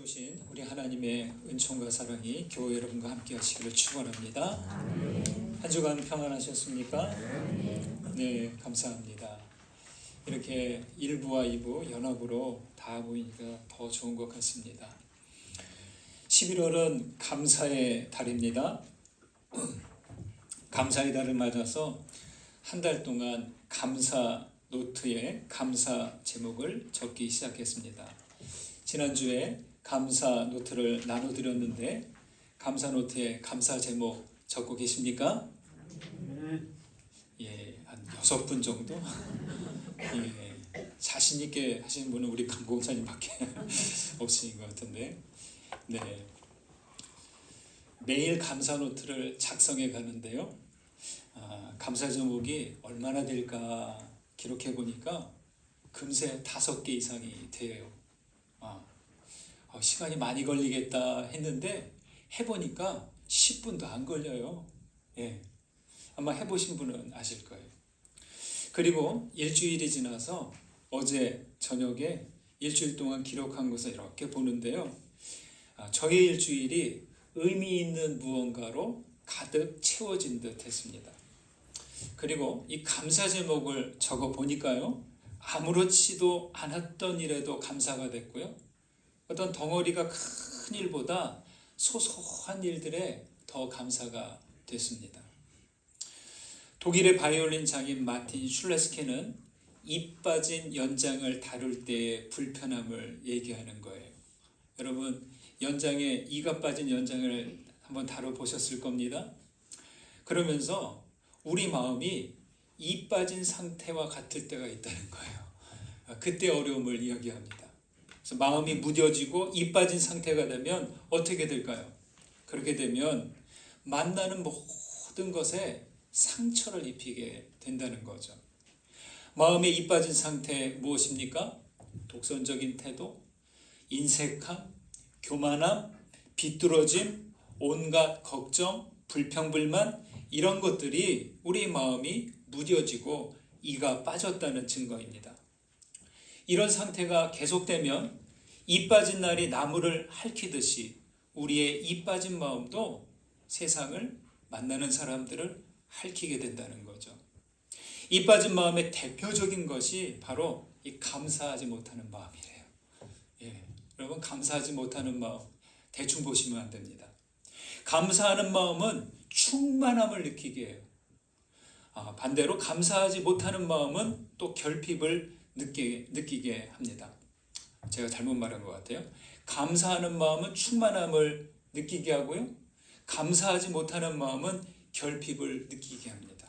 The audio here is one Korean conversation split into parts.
주신 우리 하나님의 은총과 사랑이 교회 여러분과 함께 하시기를 축원합니다. 한 주간 평안하셨습니까? 네, 감사합니다. 이렇게 1부와 2부 연합으로 다 보이니까 더 좋은 것 같습니다. 11월은 감사의 달입니다. 감사의 달을 맞아서 한 달 동안 감사 노트에 감사 제목을 적기 시작했습니다. 지난주에 감사 노트를 나눠드렸는데 감사 노트에 감사 제목 적고 계십니까? 예, 한 6분 정도? 예, 자신 있게 하시는 분은 우리 강공사님밖에 없으신 것 같은데, 네, 매일 감사 노트를 작성해 가는데요. 감사 제목이 얼마나 될까 기록해 보니까 금세 5개 이상이 돼요. 시간이 많이 걸리겠다 했는데 해보니까 10분도 안 걸려요. 예, 아마 해보신 분은 아실 거예요. 그리고 일주일이 지나서 어제 저녁에 일주일 동안 기록한 것을 이렇게 보는데요. 저의 일주일이 의미 있는 무언가로 가득 채워진 듯 했습니다. 그리고 이 감사 제목을 적어 보니까요, 아무렇지도 않았던 일에도 감사가 됐고요, 어떤 덩어리가 큰 일보다 소소한 일들에 더 감사가 됐습니다. 독일의 바이올린 장인 마틴 슐레스케는 이 빠진 연장을 다룰 때의 불편함을 얘기하는 거예요. 여러분, 연장에 이가 빠진 연장을 한번 다뤄보셨을 겁니다. 그러면서 우리 마음이 이 빠진 상태와 같을 때가 있다는 거예요. 그때 어려움을 이야기합니다. 그래서 마음이 무뎌지고 이 빠진 상태가 되면 어떻게 될까요? 그렇게 되면 만나는 모든 것에 상처를 입히게 된다는 거죠. 마음의 이 빠진 상태 무엇입니까? 독선적인 태도, 인색함, 교만함, 비뚤어짐, 온갖 걱정, 불평불만, 이런 것들이 우리 마음이 무뎌지고 이가 빠졌다는 증거입니다. 이런 상태가 계속되면 이 빠진 날이 나무를 핥히듯이 우리의 이 빠진 마음도 세상을 만나는 사람들을 핥히게 된다는 거죠. 이 빠진 마음의 대표적인 것이 바로 이 감사하지 못하는 마음이래요. 예, 여러분, 감사하지 못하는 마음 대충 보시면 안 됩니다. 감사하는 마음은 충만함을 느끼게 해요. 반대로 감사하지 못하는 마음은 또 결핍을 느끼게 합니다. 제가 잘못 말한 것 같아요. 감사하는 마음은 충만함을 느끼게 하고요, 감사하지 못하는 마음은 결핍을 느끼게 합니다.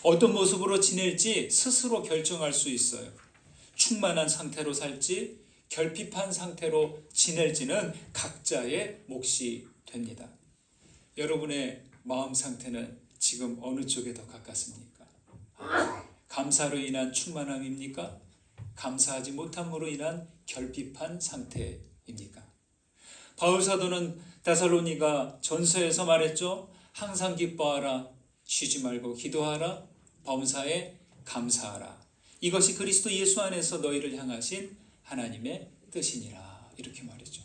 어떤 모습으로 지낼지 스스로 결정할 수 있어요. 충만한 상태로 살지 결핍한 상태로 지낼지는 각자의 몫이 됩니다. 여러분의 마음 상태는 지금 어느 쪽에 더 가깝습니까? 감사로 인한 충만함입니까? 감사하지 못함으로 인한 결핍한 상태입니까? 바울 사도는 데살로니가 전서에서 말했죠. 항상 기뻐하라, 쉬지 말고 기도하라, 범사에 감사하라. 이것이 그리스도 예수 안에서 너희를 향하신 하나님의 뜻이니라. 이렇게 말했죠.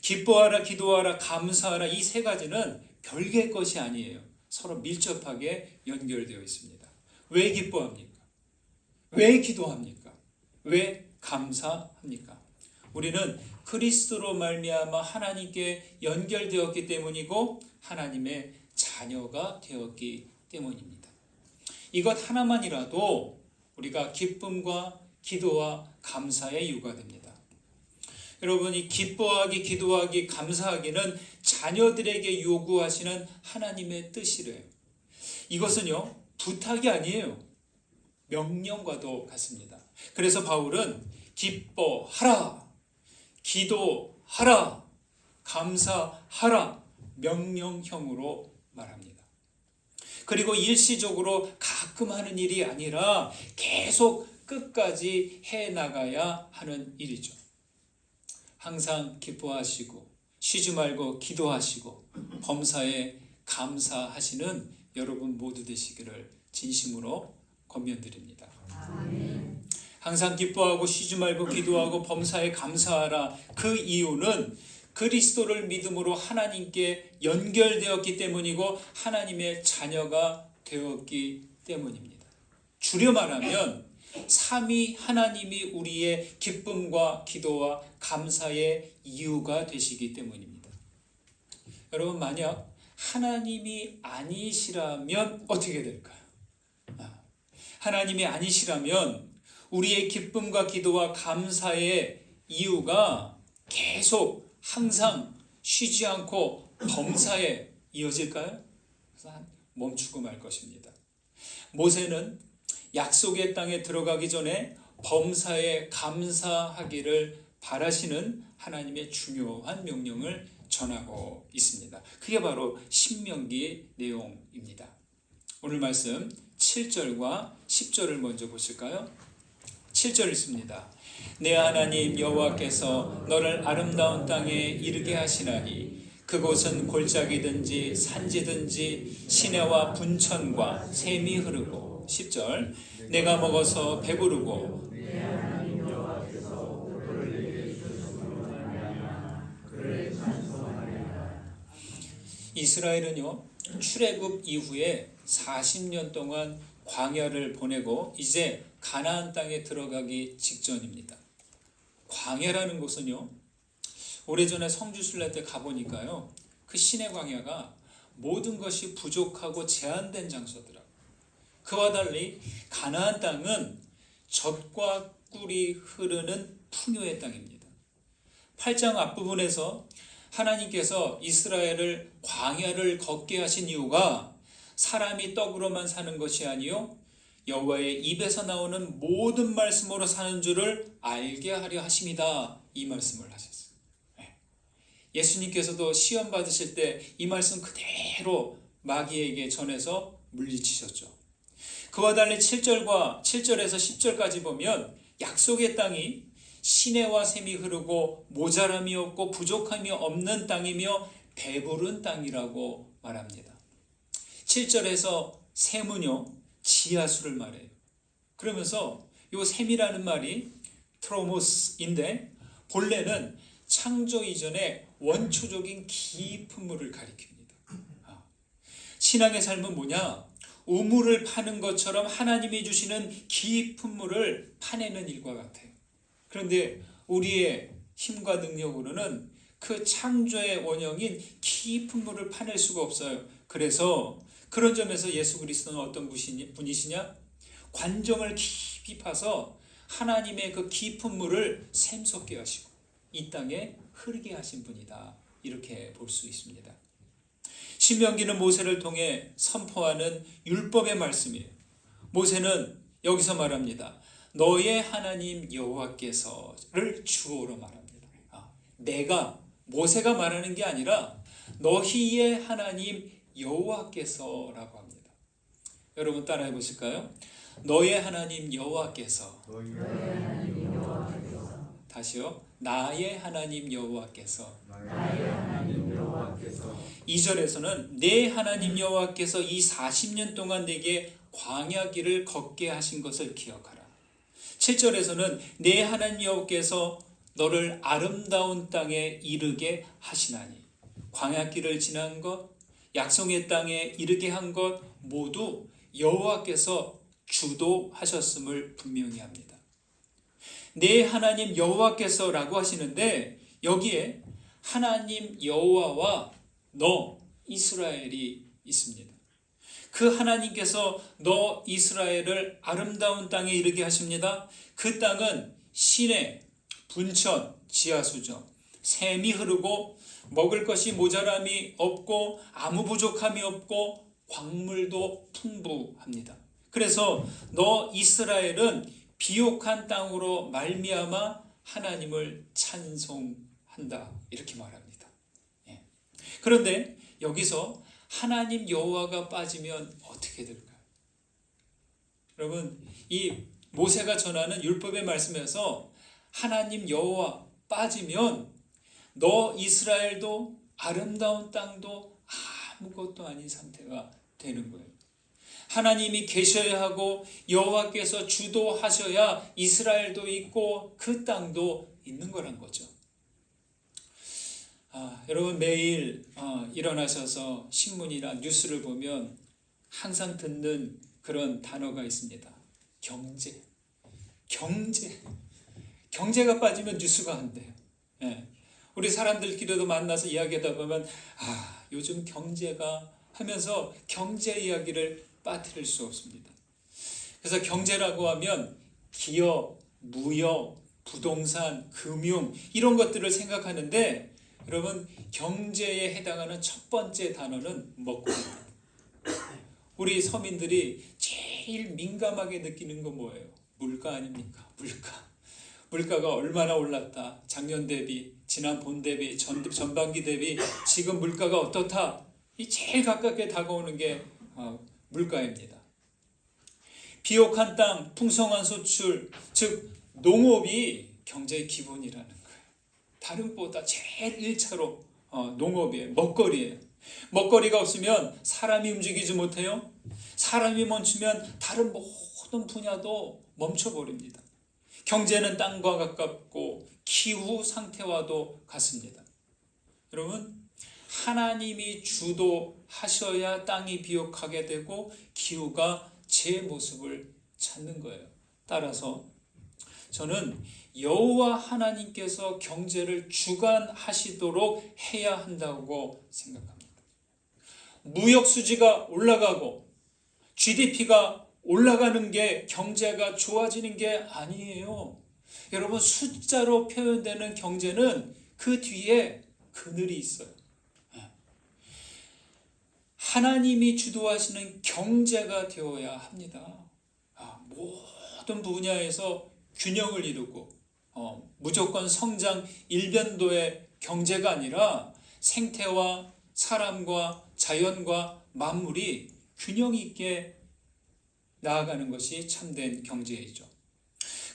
기뻐하라, 기도하라, 감사하라, 이 세 가지는 별개의 것이 아니에요. 서로 밀접하게 연결되어 있습니다. 왜 기뻐합니까? 왜 기도합니까? 왜 감사합니까? 우리는 그리스도로 말미암아 하나님께 연결되었기 때문이고 하나님의 자녀가 되었기 때문입니다. 이것 하나만이라도 우리가 기쁨과 기도와 감사의 이유가 됩니다. 여러분, 이 기뻐하기, 기도하기, 감사하기는 자녀들에게 요구하시는 하나님의 뜻이래요. 이것은요, 부탁이 아니에요. 명령과도 같습니다. 그래서 바울은 기뻐하라, 기도하라, 감사하라, 명령형으로 말합니다. 그리고 일시적으로 가끔 하는 일이 아니라 계속 끝까지 해나가야 하는 일이죠. 항상 기뻐하시고 쉬지 말고 기도하시고 범사에 감사하시는 여러분 모두 되시기를 진심으로 권면드립니다. 아멘. 항상 기뻐하고 쉬지 말고 기도하고 범사에 감사하라. 그 이유는 그리스도를 믿음으로 하나님께 연결되었기 때문이고 하나님의 자녀가 되었기 때문입니다. 줄여 말하면 삼위 하나님이 우리의 기쁨과 기도와 감사의 이유가 되시기 때문입니다. 여러분, 만약 하나님이 아니시라면 어떻게 될까요? 하나님이 아니시라면 우리의 기쁨과 기도와 감사의 이유가 계속 항상 쉬지 않고 범사에 이어질까요? 멈추고 말 것입니다. 모세는 약속의 땅에 들어가기 전에 범사에 감사하기를 바라시는 하나님의 중요한 명령을 전하고 있습니다. 그게 바로 신명기 내용입니다. 오늘 말씀 7절과 10절을 먼저 보실까요? 7절 읽습니다. 내 하나님 여호와께서 너를 아름다운 땅에 이르게 하시나니 그곳은 골짜기든지 산지든지 시내와 분천과 샘이 흐르고 10절 내가 먹어서 배부르고 이스라엘은요 출애굽 이후에 40년 동안 광야를 보내고 이제 가나안 땅에 들어가기 직전입니다. 광야라는 곳은요 오래전에 성지순례 때 가보니까요 그 시내 광야가 모든 것이 부족하고 제한된 장소더라고요. 그와 달리 가나안 땅은 젖과 꿀이 흐르는 풍요의 땅입니다. 8장 앞부분에서 하나님께서 이스라엘을 광야를 걷게 하신 이유가 사람이 떡으로만 사는 것이 아니요 여호와의 입에서 나오는 모든 말씀으로 사는 줄을 알게 하려 하심이다. 이 말씀을 하셨어요. 예수님께서도 시험 받으실 때 이 말씀 그대로 마귀에게 전해서 물리치셨죠. 그와 달리 7절에서 10절까지 보면 약속의 땅이 시내와 샘이 흐르고 모자람이 없고 부족함이 없는 땅이며 배부른 땅이라고 말합니다. 7절에서 샘은요 지하수를 말해요. 그러면서 이 샘이라는 말이 트로모스인데 본래는 창조 이전의 원초적인 깊은 물을 가리킵니다. 신앙의 삶은 뭐냐? 우물을 파는 것처럼 하나님이 주시는 깊은 물을 파내는 일과 같아요. 그런데 우리의 힘과 능력으로는 그 창조의 원형인 깊은 물을 파낼 수가 없어요. 그래서 그런 점에서 예수 그리스도는 어떤 분이시냐? 관정을 깊이 파서 하나님의 그 깊은 물을 샘솟게 하시고 이 땅에 흐르게 하신 분이다. 이렇게 볼 수 있습니다. 신명기는 모세를 통해 선포하는 율법의 말씀이에요. 모세는 여기서 말합니다. 너의 하나님 여호와께서를 주어로 말합니다. 내가 모세가 말하는 게 아니라 너희의 하나님 여호와께서라고 합니다. 여러분 따라해 보실까요? 너의 하나님 여호와께서. 다시요. 나의 하나님 여호와께서. 2절에서는 내 하나님 여호와께서 이 40년 동안 내게 광야길을 걷게 하신 것을 기억하라. 7절에서는 내 하나님 여호와께서 너를 아름다운 땅에 이르게 하시나니 광야길을 지난 것, 약속의 땅에 이르게 한 것 모두 여호와께서 주도하셨음을 분명히 합니다. 내 하나님 여호와께서라고 하시는데 여기에 하나님 여호와와 너 이스라엘이 있습니다. 그 하나님께서 너 이스라엘을 아름다운 땅에 이르게 하십니다. 그 땅은 시내, 분천, 지하수죠. 샘이 흐르고 먹을 것이 모자람이 없고 아무 부족함이 없고 광물도 풍부합니다. 그래서 너 이스라엘은 비옥한 땅으로 말미암아 하나님을 찬송한다. 이렇게 말합니다. 그런데 여기서 하나님 여호와가 빠지면 어떻게 될까요? 여러분, 이 모세가 전하는 율법의 말씀에서 하나님 여호와 빠지면 너 이스라엘도 아름다운 땅도 아무것도 아닌 상태가 되는 거예요. 하나님이 계셔야 하고 여호와께서 주도하셔야 이스라엘도 있고 그 땅도 있는 거란 거죠. 여러분 매일 일어나셔서 신문이나 뉴스를 보면 항상 듣는 그런 단어가 있습니다. 경제가 빠지면 뉴스가 안 돼요. 예. 우리 사람들끼리도 만나서 이야기하다 보면 요즘 경제가 하면서 경제 이야기를 빠뜨릴 수 없습니다. 그래서 경제라고 하면 기업, 무역, 부동산, 금융 이런 것들을 생각하는데 여러분 경제에 해당하는 첫 번째 단어는 먹거리입니다. 우리 서민들이 제일 민감하게 느끼는 건 뭐예요? 물가 아닙니까? 물가가 얼마나 올랐다. 작년 대비, 지난 본 대비, 전반기 대비 지금 물가가 어떻다. 이 제일 가깝게 다가오는 게 물가입니다. 비옥한 땅, 풍성한 소출, 즉 농업이 경제의 기본이라는 거예요. 다른 것보다 제일 1차로 농업이에요. 먹거리예요. 먹거리가 없으면 사람이 움직이지 못해요. 사람이 멈추면 다른 모든 분야도 멈춰버립니다. 경제는 땅과 가깝고 기후 상태와도 같습니다. 여러분 하나님이 주도하셔야 땅이 비옥하게 되고 기후가 제 모습을 찾는 거예요. 따라서 저는 여호와 하나님께서 경제를 주관하시도록 해야 한다고 생각합니다. 무역 수지가 올라가고 GDP가 올라가는 게 경제가 좋아지는 게 아니에요. 여러분 숫자로 표현되는 경제는 그 뒤에 그늘이 있어요. 하나님이 주도하시는 경제가 되어야 합니다. 모든 분야에서 균형을 이루고 무조건 성장 일변도의 경제가 아니라 생태와 사람과 자연과 만물이 균형 있게 나아가는 것이 참된 경제이죠.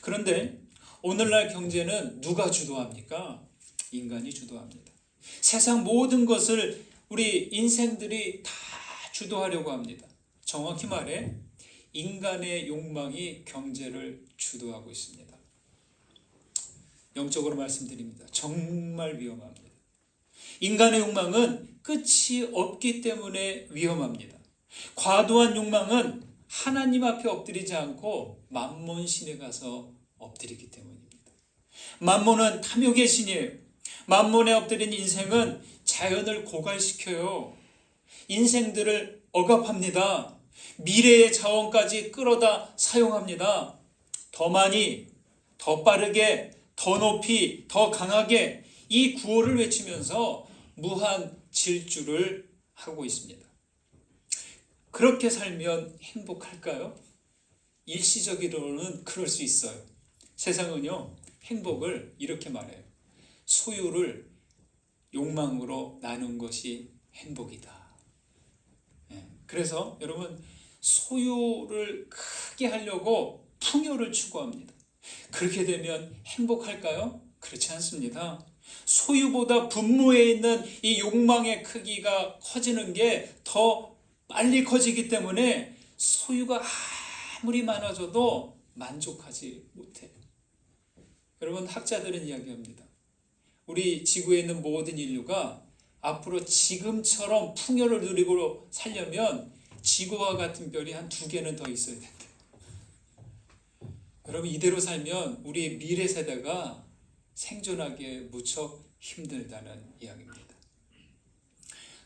그런데 오늘날 경제는 누가 주도합니까? 인간이 주도합니다. 세상 모든 것을 우리 인생들이 다 주도하려고 합니다. 정확히 말해 인간의 욕망이 경제를 주도하고 있습니다. 영적으로 말씀드립니다. 정말 위험합니다. 인간의 욕망은 끝이 없기 때문에 위험합니다. 과도한 욕망은 하나님 앞에 엎드리지 않고 만몬 신에 가서 엎드리기 때문입니다. 만몬은 탐욕의 신이에요. 만몬에 엎드린 인생은 자연을 고갈시켜요. 인생들을 억압합니다. 미래의 자원까지 끌어다 사용합니다. 더 많이, 더 빠르게, 더 높이, 더 강하게 이 구호를 외치면서 무한 질주를 하고 있습니다. 그렇게 살면 행복할까요? 일시적으로는 그럴 수 있어요. 세상은요, 행복을 이렇게 말해요. 소유를 욕망으로 나눈 것이 행복이다. 그래서 여러분 소유를 크게 하려고 풍요를 추구합니다. 그렇게 되면 행복할까요? 그렇지 않습니다. 소유보다 분모에 있는 이 욕망의 크기가 커지는 게 더 빨리 커지기 때문에 소유가 아무리 많아져도 만족하지 못해요. 여러분 학자들은 이야기합니다. 우리 지구에 있는 모든 인류가 앞으로 지금처럼 풍요를 누리고 살려면 지구와 같은 별이 한 2개는 더 있어야 된대요. 여러분 이대로 살면 우리 미래 세대가 생존하기에 무척 힘들다는 이야기입니다.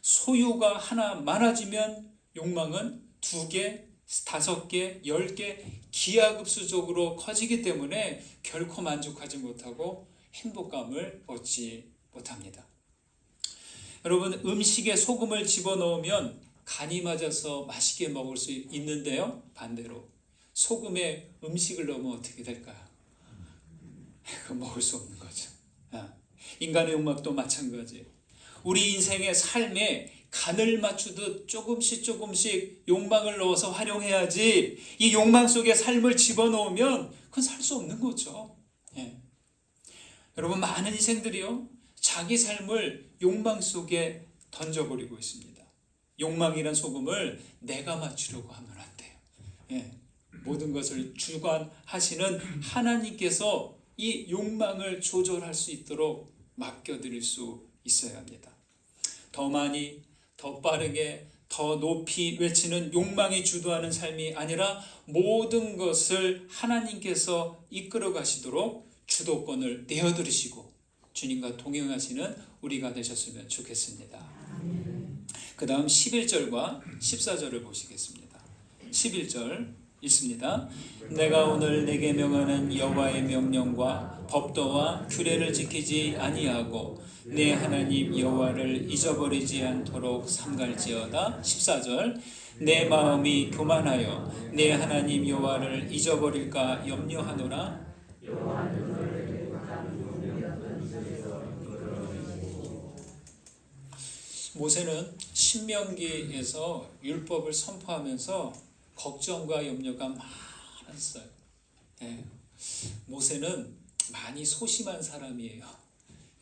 소유가 하나 많아지면 욕망은 2개, 5개, 10개 기하급수적으로 커지기 때문에 결코 만족하지 못하고 행복감을 얻지 못합니다. 여러분 음식에 소금을 집어넣으면 간이 맞아서 맛있게 먹을 수 있는데요. 반대로 소금에 음식을 넣으면 어떻게 될까요? 그거 먹을 수 없는 거죠. 인간의 욕망도 마찬가지예요. 우리 인생의 삶에 간을 맞추듯 조금씩 욕망을 넣어서 활용해야지 이 욕망 속에 삶을 집어넣으면 그건 살 수 없는 거죠. 여러분 많은 인생들이요 자기 삶을 욕망 속에 던져버리고 있습니다. 욕망이란 소금을 내가 맞추려고 하면 안 돼요. 예, 모든 것을 주관하시는 하나님께서 이 욕망을 조절할 수 있도록 맡겨드릴 수 있어야 합니다. 더 많이, 더 빠르게, 더 높이 외치는 욕망이 주도하는 삶이 아니라 모든 것을 하나님께서 이끌어 가시도록 주도권을 내어드리시고 주님과 동행하시는 우리가 되셨으면 좋겠습니다. 그 다음 11절과 14절을 보시겠습니다. 11절 읽습니다. 내가 오늘 내게 명하는 여호와의 명령과 법도와 규례를 지키지 아니하고 내 하나님 여호와를 잊어버리지 않도록 삼갈지어다. 14절 내 마음이 교만하여 내 하나님 여호와를 잊어버릴까 염려하노라. 모세는 신명기에서 율법을 선포하면서 걱정과 염려가 많았어요. 네. 모세는 많이 소심한 사람이에요.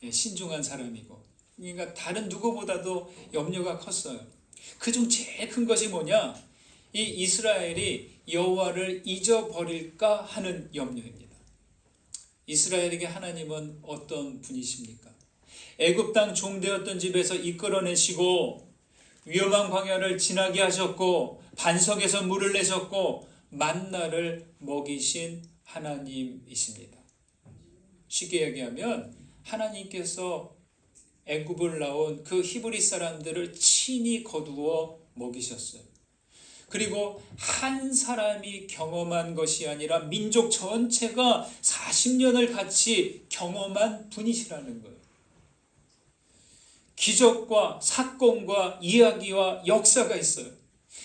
네, 신중한 사람이고, 그러니까 다른 누구보다도 염려가 컸어요. 그중 제일 큰 것이 뭐냐? 이 이스라엘이 여호와를 잊어버릴까 하는 염려입니다. 이스라엘에게 하나님은 어떤 분이십니까? 애굽 땅 종되었던 집에서 이끌어내시고 위험한 광야를 지나게 하셨고 반석에서 물을 내셨고 만나를 먹이신 하나님이십니다. 쉽게 얘기하면 하나님께서 애굽을 나온 그 히브리 사람들을 친히 거두어 먹이셨어요. 그리고 한 사람이 경험한 것이 아니라 민족 전체가 40년을 같이 경험한 분이시라는 거예요. 기적과 사건과 이야기와 역사가 있어요.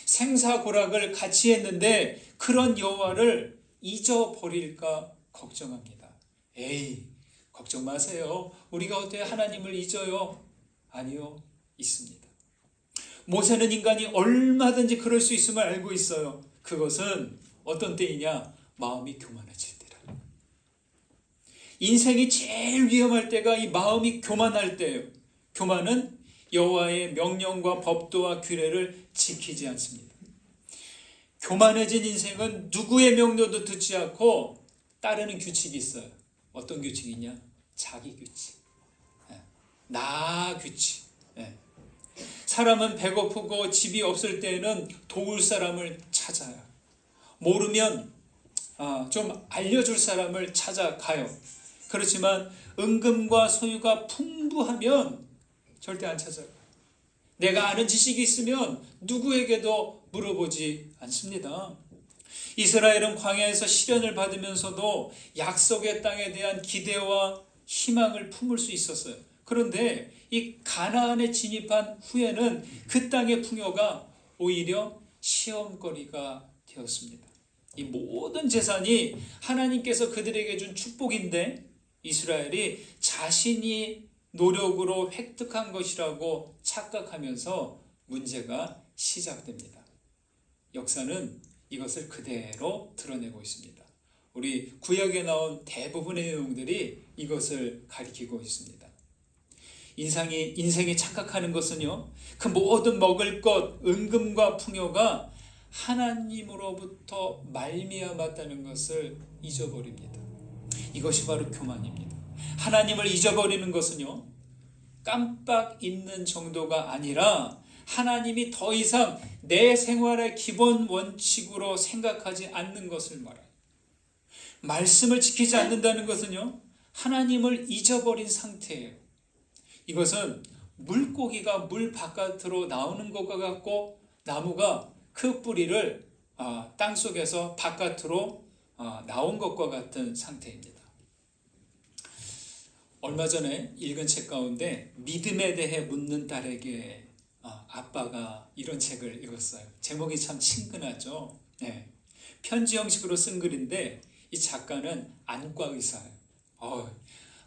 생사고락을 같이 했는데 그런 여호와를 잊어버릴까 걱정합니다. 에이, 걱정 마세요. 우리가 어떻게 하나님을 잊어요? 아니요, 있습니다. 모세는 인간이 얼마든지 그럴 수 있음을 알고 있어요. 그것은 어떤 때이냐? 마음이 교만해질 때라. 인생이 제일 위험할 때가 이 마음이 교만할 때예요. 교만은 여호와의 명령과 법도와 규례를 지키지 않습니다. 교만해진 인생은 누구의 명령도 듣지 않고 따르는 규칙이 있어요. 어떤 규칙이냐? 자기 규칙, 나 규칙. 사람은 배고프고 집이 없을 때에는 도울 사람을 찾아요. 모르면 좀 알려줄 사람을 찾아가요. 그렇지만 은금과 소유가 풍부하면 절대 안 찾아요. 내가 아는 지식이 있으면 누구에게도 물어보지 않습니다. 이스라엘은 광야에서 시련을 받으면서도 약속의 땅에 대한 기대와 희망을 품을 수 있었어요. 그런데 이 가나안에 진입한 후에는 그 땅의 풍요가 오히려 시험거리가 되었습니다. 이 모든 재산이 하나님께서 그들에게 준 축복인데 이스라엘이 자신이 노력으로 획득한 것이라고 착각하면서 문제가 시작됩니다. 역사는 이것을 그대로 드러내고 있습니다. 우리 구약에 나온 대부분의 내용들이 이것을 가리키고 있습니다. 인생이 착각하는 것은요, 그 모든 먹을 것, 은금과 풍요가 하나님으로부터 말미암았다는 것을 잊어버립니다. 이것이 바로 교만입니다. 하나님을 잊어버리는 것은요, 깜빡 잊는 정도가 아니라 하나님이 더 이상 내 생활의 기본 원칙으로 생각하지 않는 것을 말해요. 말씀을 지키지 않는다는 것은요, 하나님을 잊어버린 상태예요. 이것은 물고기가 물 바깥으로 나오는 것과 같고 나무가 그 뿌리를 땅속에서 바깥으로 나온 것과 같은 상태입니다. 얼마 전에 읽은 책 가운데 믿음에 대해 묻는 딸에게 아빠가 이런 책을 읽었어요. 제목이 참 친근하죠. 네. 편지 형식으로 쓴 글인데 이 작가는 안과 의사예요.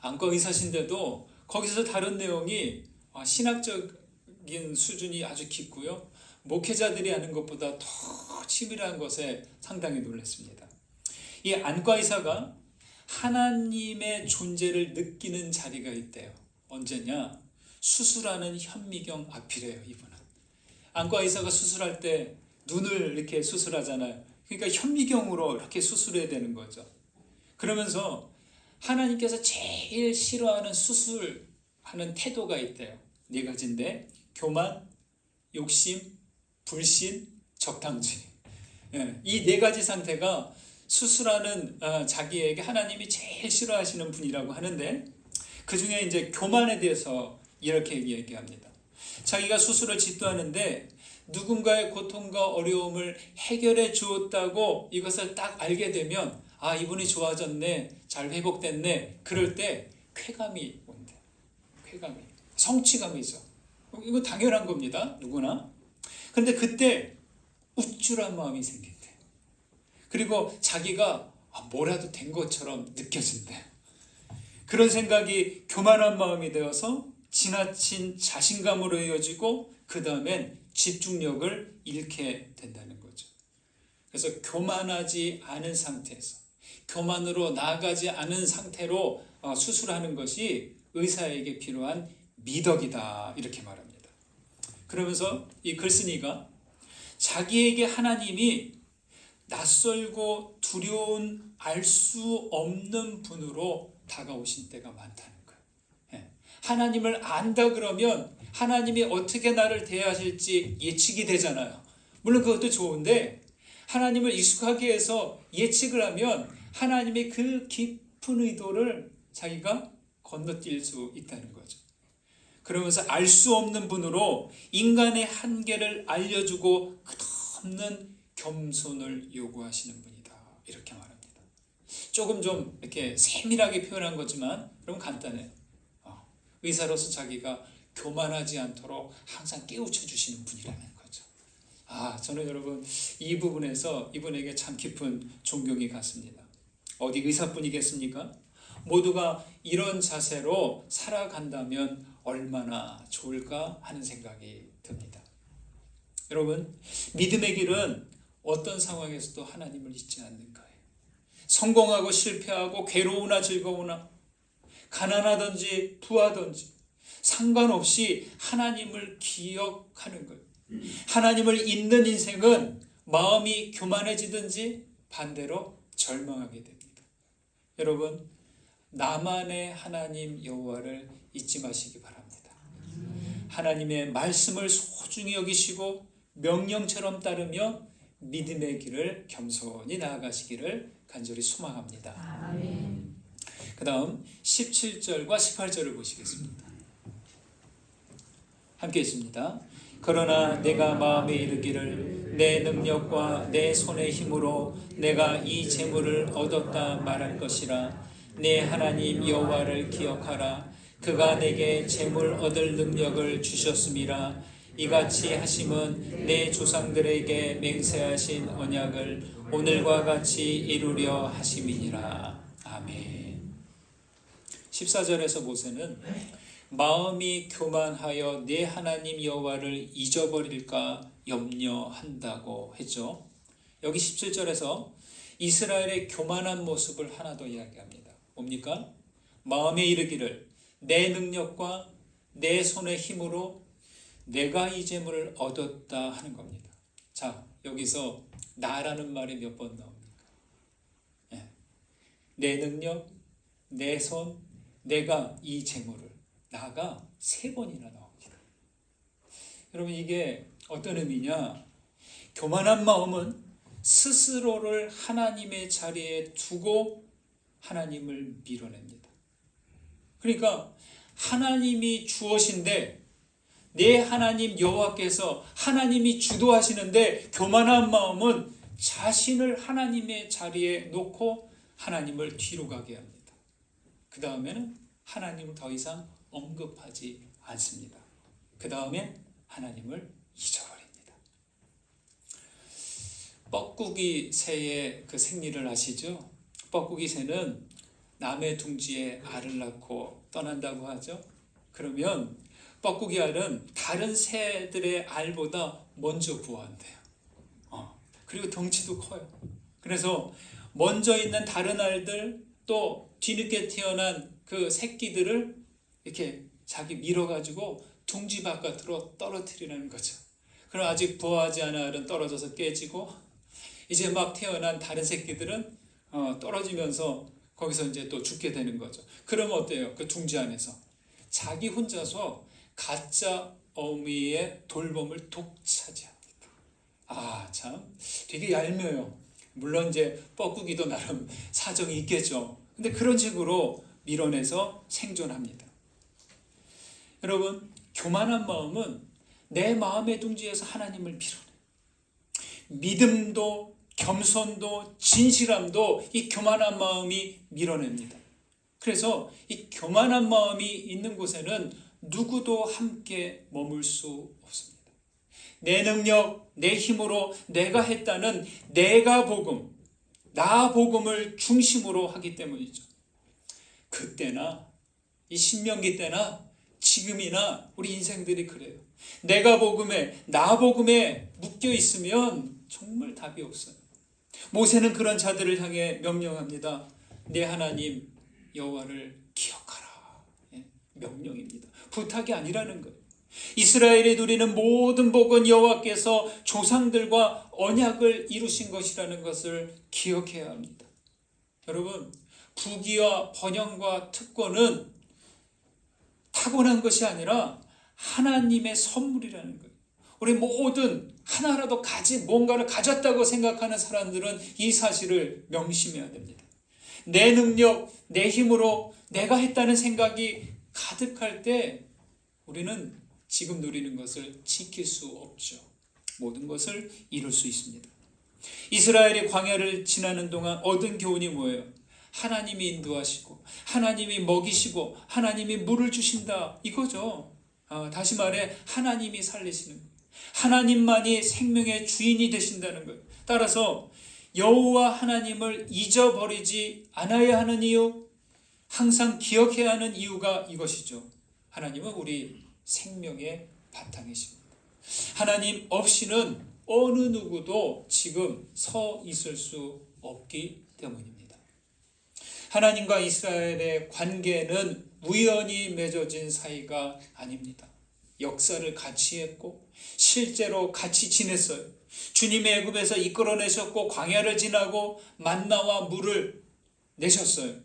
안과 의사신데도 거기서 다룬 내용이 신학적인 수준이 아주 깊고요. 목회자들이 하는 것보다 더 치밀한 것에 상당히 놀랐습니다. 이 안과 의사가 하나님의 존재를 느끼는 자리가 있대요. 언제냐? 수술하는 현미경 앞이래요. 이분은 안과 의사가 수술할 때 눈을 이렇게 수술하잖아요. 그러니까 현미경으로 이렇게 수술해야 되는 거죠. 그러면서 하나님께서 제일 싫어하는 수술하는 태도가 있대요. 4가지인데 교만, 욕심, 불신, 적당주의. 이 4가지 상태가 수술하는 자기에게 하나님이 제일 싫어하시는 분이라고 하는데, 그 중에 이제 교만에 대해서 이렇게 얘기합니다. 자기가 수술을 집도하는데 누군가의 고통과 어려움을 해결해 주었다고 이것을 딱 알게 되면, 아, 이분이 좋아졌네, 잘 회복됐네, 그럴 때 쾌감이 온대. 쾌감이, 성취감이죠. 이거 당연한 겁니다, 누구나. 그런데 그때 우쭐한 마음이 생긴대. 그리고 자기가 뭐라도 된 것처럼 느껴진대. 그런 생각이 교만한 마음이 되어서 지나친 자신감으로 이어지고, 그 다음엔 집중력을 잃게 된다는 거죠. 그래서 교만하지 않은 상태에서, 교만으로 나아가지 않은 상태로 수술하는 것이 의사에게 필요한 미덕이다, 이렇게 말합니다. 그러면서 이 글쓴이가 자기에게 하나님이 낯설고 두려운, 알 수 없는 분으로 다가오신 때가 많다는 거예요. 하나님을 안다 그러면 하나님이 어떻게 나를 대하실지 예측이 되잖아요. 물론 그것도 좋은데, 하나님을 익숙하게 해서 예측을 하면 하나님의 그 깊은 의도를 자기가 건너뛸 수 있다는 거죠. 그러면서 알 수 없는 분으로 인간의 한계를 알려주고 끝없는 겸손을 요구하시는 분이다, 이렇게 말합니다. 조금 좀 이렇게 세밀하게 표현한 거지만 여러분 간단해요. 의사로서 자기가 교만하지 않도록 항상 깨우쳐 주시는 분이라는 거죠. 저는 여러분 이 부분에서 이분에게 참 깊은 존경이 갔습니다. 어디 의사뿐이겠습니까? 모두가 이런 자세로 살아간다면 얼마나 좋을까 하는 생각이 듭니다. 여러분, 믿음의 길은 어떤 상황에서도 하나님을 잊지 않는 거예요. 성공하고 실패하고 괴로우나 즐거우나 가난하든지 부하든지 상관없이 하나님을 기억하는 거예요. 하나님을 잊는 인생은 마음이 교만해지든지 반대로 절망하게 됩니다. 여러분, 나만의 하나님 여호와를 잊지 마시기 바랍니다. 하나님의 말씀을 소중히 여기시고 명령처럼 따르며 믿음의 길을 겸손히 나아가시기를 간절히 소망합니다. 아멘. 그 다음 17절과 18절을 보시겠습니다. 함께 있습니다. 그러나 내가 마음에 이르기를 내 능력과 내 손의 힘으로 내가 이 재물을 얻었다 말할 것이라. 내 하나님 여호와를 기억하라. 그가 내게 재물 얻을 능력을 주셨음이라. 이같이 하심은 내 조상들에게 맹세하신 언약을 오늘과 같이 이루려 하심이니라. 아멘. 14절에서 모세는 마음이 교만하여 내 하나님 여호와를 잊어버릴까 염려한다고 했죠. 여기 17절에서 이스라엘의 교만한 모습을 하나 더 이야기합니다. 뭡니까? 마음에 이르기를 내 능력과 내 손의 힘으로 내가 이 재물을 얻었다 하는 겁니다. 자, 여기서 나라는 말이 몇 번 나옵니까? 내 능력, 내 손, 내가 이 재물을, 나가 3번이나 나옵니다. 여러분, 이게 어떤 의미냐? 교만한 마음은 스스로를 하나님의 자리에 두고 하나님을 밀어냅니다. 그러니까 하나님이 주어신데 내 하나님 여호와께서 하나님이 주도하시는데 교만한 마음은 자신을 하나님의 자리에 놓고 하나님을 뒤로 가게 합니다. 그 다음에는 하나님을 더 이상 언급하지 않습니다. 그 다음에 하나님을 잊어버립니다. 뻐꾸기 새의 그 생리를 아시죠? 뻐꾸기 새는 남의 둥지에 알을 낳고 떠난다고 하죠. 그러면 뻐꾸기 알은 다른 새들의 알보다 먼저 부화한대요. 그리고 덩치도 커요. 그래서 먼저 있는 다른 알들, 또 뒤늦게 태어난 그 새끼들을 이렇게 자기 밀어가지고 둥지 바깥으로 떨어뜨리는 거죠. 그럼 아직 부화하지 않은 알은 떨어져서 깨지고, 이제 막 태어난 다른 새끼들은 떨어지면서 거기서 이제 또 죽게 되는 거죠. 그러면 어때요? 그 둥지 안에서 자기 혼자서 가짜 어미의 돌봄을 독차지합니다. 아, 참 되게 얄미워요. 물론 이제 뻐꾸기도 나름 사정이 있겠죠. 근데 그런 식으로 밀어내서 생존합니다. 여러분, 교만한 마음은 내 마음의 둥지에서 하나님을 밀어내. 믿음도 겸손도 진실함도 이 교만한 마음이 밀어냅니다. 그래서 이 교만한 마음이 있는 곳에는 누구도 함께 머물 수 없습니다. 내 능력, 내 힘으로 내가 했다는 내가 복음, 나 복음을 중심으로 하기 때문이죠. 그때나 이 신명기 때나 지금이나 우리 인생들이 그래요. 내가 복음에, 나 복음에 묶여 있으면 정말 답이 없어요. 모세는 그런 자들을 향해 명령합니다. 내 하나님 여호와를 기억하라. 명령입니다. 부탁이 아니라는 거예요. 이스라엘이 누리는 모든 복은 여호와께서 조상들과 언약을 이루신 것이라는 것을 기억해야 합니다. 여러분, 부귀와 번영과 특권은 타고난 것이 아니라 하나님의 선물이라는 거예요. 우리 모든 하나라도 뭔가를 가졌다고 생각하는 사람들은 이 사실을 명심해야 됩니다. 내 능력, 내 힘으로 내가 했다는 생각이 가득할 때 우리는 지금 누리는 것을 지킬 수 없죠. 모든 것을 이룰 수 있습니다. 이스라엘이 광야를 지나는 동안 얻은 교훈이 뭐예요? 하나님이 인도하시고 하나님이 먹이시고 하나님이 물을 주신다, 이거죠. 다시 말해 하나님이 살리시는 거예요. 하나님만이 생명의 주인이 되신다는 거예요. 따라서 여호와 하나님을 잊어버리지 않아야 하는 이유, 항상 기억해야 하는 이유가 이것이죠. 하나님은 우리 생명의 바탕이십니다. 하나님 없이는 어느 누구도 지금 서 있을 수 없기 때문입니다. 하나님과 이스라엘의 관계는 우연히 맺어진 사이가 아닙니다. 역사를 같이 했고 실제로 같이 지냈어요. 주님의 애굽에서 이끌어내셨고 광야를 지나고 만나와 물을 내셨어요.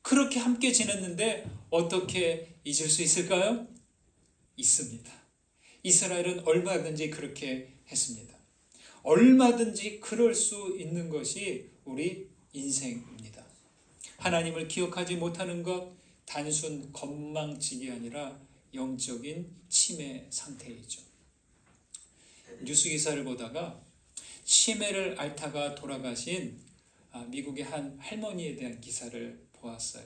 그렇게 함께 지냈는데 어떻게 잊을 수 있을까요? 있습니다. 이스라엘은 얼마든지 그렇게 했습니다. 얼마든지 그럴 수 있는 것이 우리 인생입니다. 하나님을 기억하지 못하는 것, 단순 건망증이 아니라 영적인 치매 상태이죠. 뉴스 기사를 보다가 치매를 앓다가 돌아가신 미국의 한 할머니에 대한 기사를 보았어요.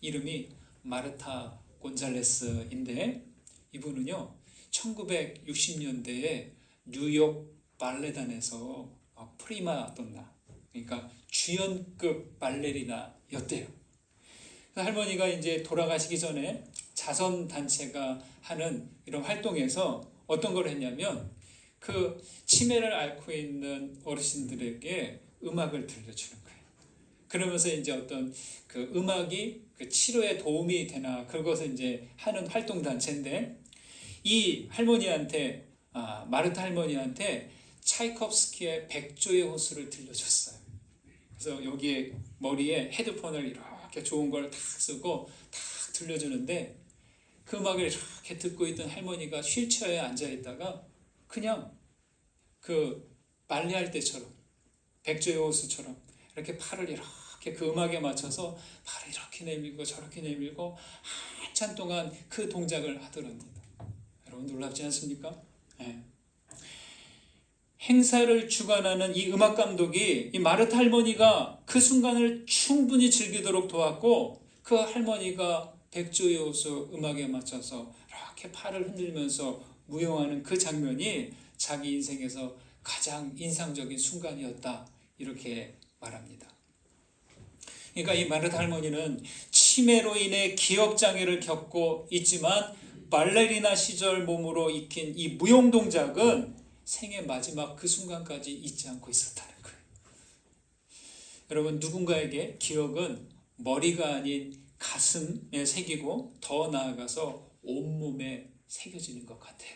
이름이 마르타 곤잘레스인데 이분은요 1960년대에 뉴욕 발레단에서 프리마돈나, 그러니까 주연급 발레리나였대요. 할머니가 이제 돌아가시기 전에 자선단체가 하는 이런 활동에서 어떤 걸 했냐면 그 치매를 앓고 있는 어르신들에게 음악을 들려주는 거예요. 그러면서 이제 어떤 그 음악이 그 치료에 도움이 되나 그것을 이제 하는 활동단체인데 이 할머니한테 마르타 할머니한테 차이콥스키의 백조의 호수를 들려줬어요. 그래서 여기에 머리에 헤드폰을 이렇게 좋은 걸 탁 쓰고 탁 들려주는데 그 음악을 이렇게 듣고 있던 할머니가 휠체어에 앉아 있다가 그냥 그 발레할 때처럼 백조의 호수처럼 이렇게 팔을 이렇게 그 음악에 맞춰서 팔을 이렇게 내밀고 저렇게 내밀고 한참 동안 그 동작을 하더랍니다. 여러분 놀랍지 않습니까? 네. 행사를 주관하는 이 음악 감독이 이 마르타 할머니가 그 순간을 충분히 즐기도록 도왔고 그 할머니가 백조의 호수 음악에 맞춰서 이렇게 팔을 흔들면서 무용하는 그 장면이 자기 인생에서 가장 인상적인 순간이었다, 이렇게 말합니다. 그러니까 이 마르타 할머니는 치매로 인해 기억장애를 겪고 있지만 발레리나 시절 몸으로 익힌 이 무용 동작은 생의 마지막 그 순간까지 잊지 않고 있었다는 거예요. 여러분, 누군가에게 기억은 머리가 아닌 가슴에 새기고 더 나아가서 온몸에 새겨지는 것 같아요.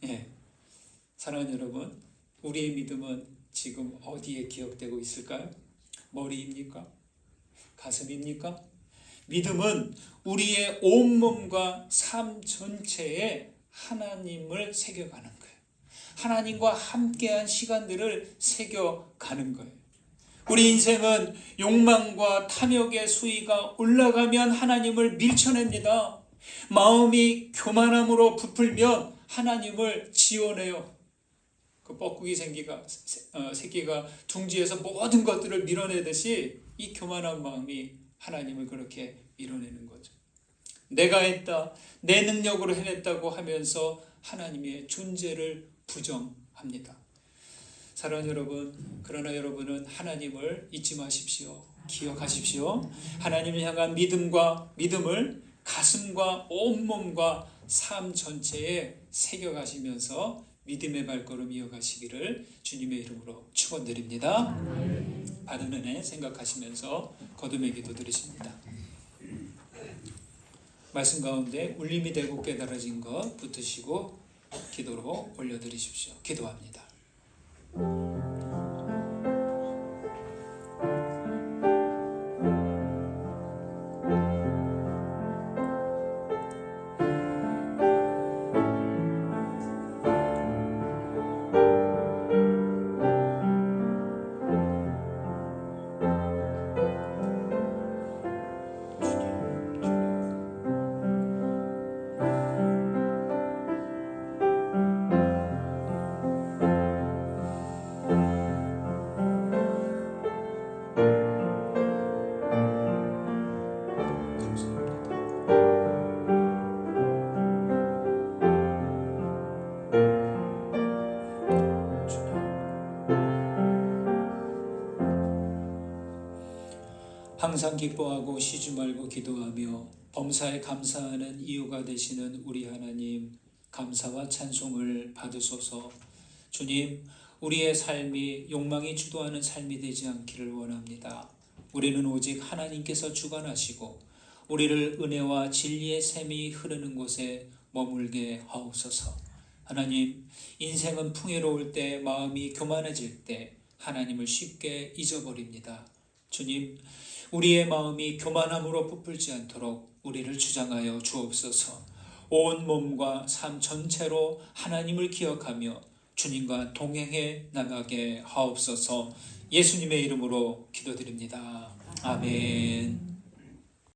예. 사랑하는 여러분, 우리의 믿음은 지금 어디에 기억되고 있을까요? 머리입니까? 가슴입니까? 믿음은 우리의 온몸과 삶 전체에 하나님을 새겨가는 거예요. 하나님과 함께한 시간들을 새겨가는 거예요. 우리 인생은 욕망과 탐욕의 수위가 올라가면 하나님을 밀쳐냅니다. 마음이 교만함으로 부풀면 하나님을 지워내요. 그 뻐꾸기 새끼가 둥지에서 모든 것들을 밀어내듯이 이 교만한 마음이 하나님을 그렇게 밀어내는 거죠. 내가 했다, 내 능력으로 해냈다고 하면서 하나님의 존재를 부정합니다. 사랑하는 여러분, 그러나 여러분은 하나님을 잊지 마십시오. 기억하십시오. 하나님을 향한 믿음을 가슴과 온몸과 삶 전체에 새겨가시면서 믿음의 발걸음 이어가시기를 주님의 이름으로 축원드립니다. 받은 은혜 생각하시면서 거듭의 기도 드리십니다. 말씀 가운데 울림이 되고 깨달아진 것 붙으시고 기도로 올려드리십시오. 기도합니다. 항상 기뻐하고 쉬지 말고 기도하며 범사에 감사하는 이유가 되시는 우리 하나님, 감사와 찬송을 받으소서. 주님, 우리의 삶이 욕망이 주도하는 삶이 되지 않기를 원합니다. 우리는 오직 하나님께서 주관하시고 우리를 은혜와 진리의 샘이 흐르는 곳에 머물게 하옵소서. 하나님, 인생은 풍요로울 때, 마음이 교만해질 때 하나님을 쉽게 잊어버립니다. 주님, 우리의 마음이 교만함으로 부풀지 않도록 우리를 주장하여 주옵소서. 온 몸과 삶 전체로 하나님을 기억하며 주님과 동행해 나가게 하옵소서. 예수님의 이름으로 기도드립니다. 아멘.